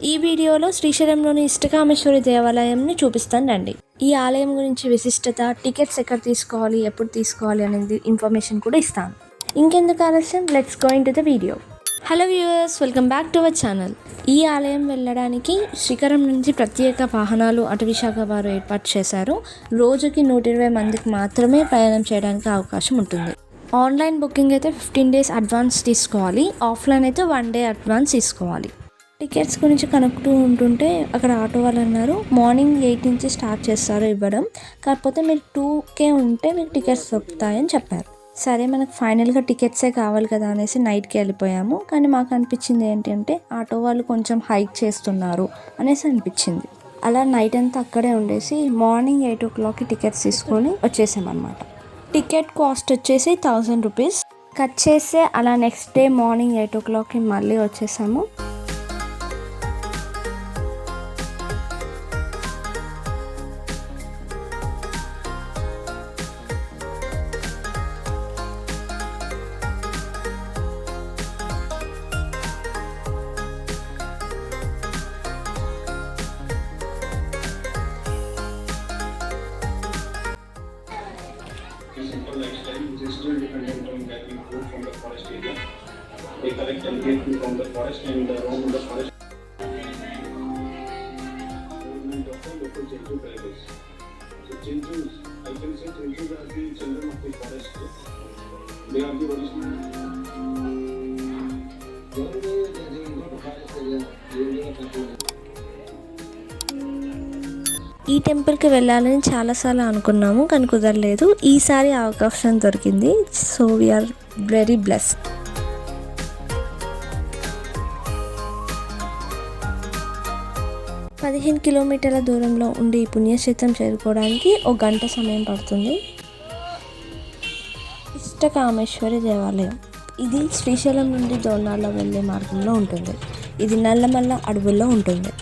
ఈ వీడియోలో శ్రీశైలంలోని ఇష్టకామేశ్వరి దేవాలయంని చూపిస్తాను రండి. ఈ ఆలయం గురించి విశిష్టత, టికెట్స్ ఎక్కడ తీసుకోవాలి, ఎప్పుడు తీసుకోవాలి అనేది ఇన్ఫర్మేషన్ కూడా ఇస్తాను. ఇంకెందుకు ఆలస్యం, let's go into the video. Hello viewers, welcome back to our channel. ఈ ఆలయం వెళ్ళడానికి శిఖరం నుంచి ప్రత్యేక వాహనాలు అటవీ శాఖ వారు ఏర్పాటు చేశారు. రోజుకి 120 మందికి మాత్రమే ప్రయాణం చేయడానికి అవకాశం ఉంటుంది. ఆన్లైన్ బుకింగ్ అయితే 15 days అడ్వాన్స్ తీసుకోవాలి. ఆఫ్లైన్ అయితే 1 day అడ్వాన్స్ తీసుకోవాలి. టికెట్స్ గురించి కనుక్తూ ఉంటుంటే అక్కడ ఆటో వాళ్ళు అన్నారు, మార్నింగ్ 8 నుంచి స్టార్ట్ చేస్తారు ఇవ్వడం, కాకపోతే మీరు 2K ఉంటే మీకు టికెట్స్ దొరుకుతాయని చెప్పారు. సరే, మనకు ఫైనల్గా టికెట్సే కావాలి కదా అనేసి నైట్కి వెళ్ళిపోయాము. కానీ మాకు అనిపించింది ఏంటంటే ఆటో వాళ్ళు కొంచెం హైక్ చేస్తున్నారు అనేసి అనిపించింది. అలా నైట్ అంతా అక్కడే ఉండేసి మార్నింగ్ 8 o'clockకి టికెట్స్ తీసుకొని వచ్చేసామన్నమాట. టికెట్ కాస్ట్ వచ్చేసి 1000 rupees. కట్ చేస్తే అలా నెక్స్ట్ డే మార్నింగ్ 8 o'clockకి మళ్ళీ వచ్చేసాము. Simple lifestyle, which is still dependent on gathering food from the forest area. They collect algae from the forest and roam in the forest. Movement of the local Chintu tribes. So Chintus, I can say Chintus are the children of the forest. They are the original. ఈ టెంపుల్కి వెళ్ళాలని చాలాసార్లు అనుకున్నాము, కానీ కుదరలేదు. ఈసారి అవకాశం దొరికింది. So we are very blessed. పదిహేను కిలోమీటర్ల దూరంలో ఉండి ఈ పుణ్యక్షేత్రం చేరుకోవడానికి 1 గంట సమయం పడుతుంది. ఇష్టకామేశ్వరి దేవాలయం ఇది శ్రీశైలం నుండి దోర్నాల్లో వెళ్ళే మార్గంలో ఉంటుంది. ఇది నల్లమల్ల అడవుల్లో ఉంటుంది.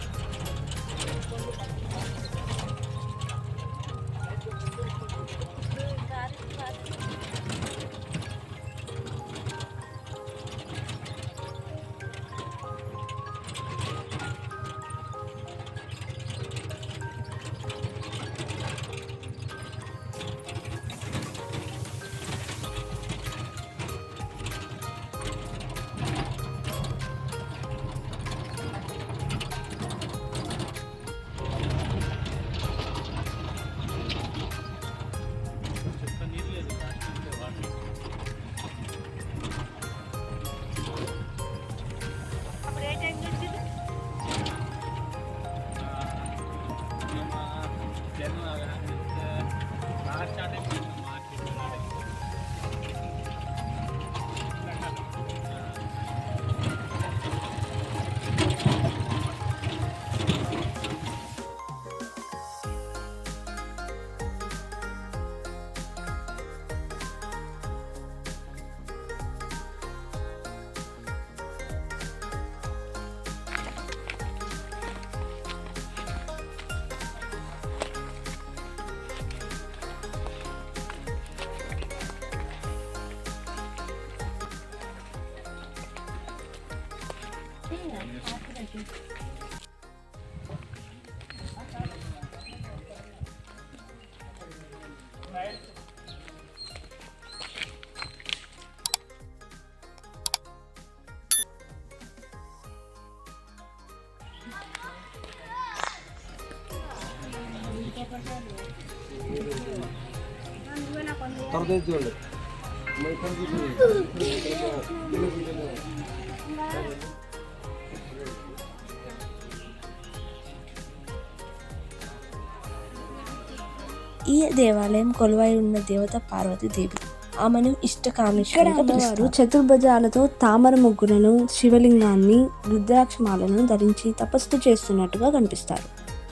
ఈ దేవాలయం కొలువై ఉన్న దేవత పార్వతీదేవి. ఆమెను ఇష్టకామేశ్వరి అమ్మవారు చతుర్భుజాలతో తామర ముగ్గులను, శివలింగాన్ని, రుద్రాక్షమాలను ధరించి తపస్సు చేస్తున్నట్టుగా కనిపిస్తారు.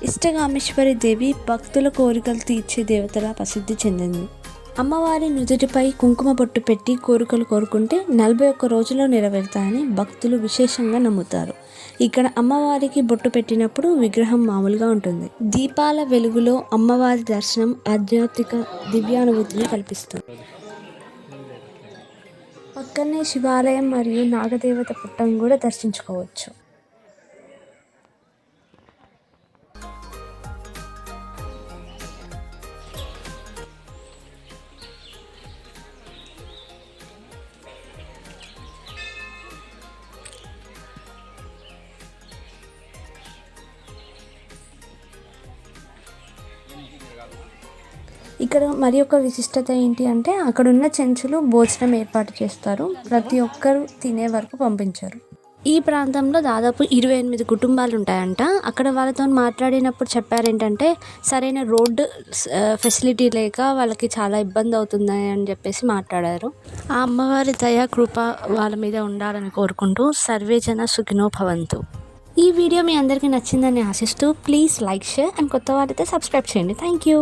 ఇష్టకామేశ్వరి దేవి భక్తుల కోరికలు తీర్చే దేవతలా ప్రసిద్ధి చెందింది. అమ్మవారి నుదుటిపై కుంకుమ బొట్టు పెట్టి కోరికలు కోరుకుంటే 41 రోజుల్లో నెరవేరుతాయని భక్తులు విశేషంగా నమ్ముతారు. ఇక్కడ అమ్మవారికి బొట్టు పెట్టినప్పుడు విగ్రహం మామూలుగా ఉంటుంది. దీపాల వెలుగులో అమ్మవారి దర్శనం ఆధ్యాత్మిక దివ్యానుభూతిని కల్పిస్తుంది. పక్కనే శివాలయం మరియు నాగదేవత పుట్టం కూడా దర్శించుకోవచ్చు. ఇక్కడ మరి ఒక విశిష్టత ఏంటి అంటే అక్కడున్న చెంచులు భోజనం ఏర్పాటు చేస్తారు, ప్రతి ఒక్కరు తినే వరకు పంపించారు. ఈ ప్రాంతంలో దాదాపు 28 కుటుంబాలు ఉంటాయంట. అక్కడ వాళ్ళతో మాట్లాడినప్పుడు చెప్పారేంటంటే సరైన రోడ్డు ఫెసిలిటీ లేక వాళ్ళకి చాలా ఇబ్బంది అవుతుంది అని చెప్పేసి మాట్లాడారు. ఆ అమ్మవారి దయా కృప వాళ్ళ మీద ఉండాలని కోరుకుంటూ సర్వేజన సుఖినో భవంతు. ఈ వీడియో మీ అందరికీ నచ్చిందని ఆశిస్తూ ప్లీజ్ లైక్, షేర్ అండ్ కొత్త వారైతే సబ్స్క్రైబ్ చేయండి. Thank you.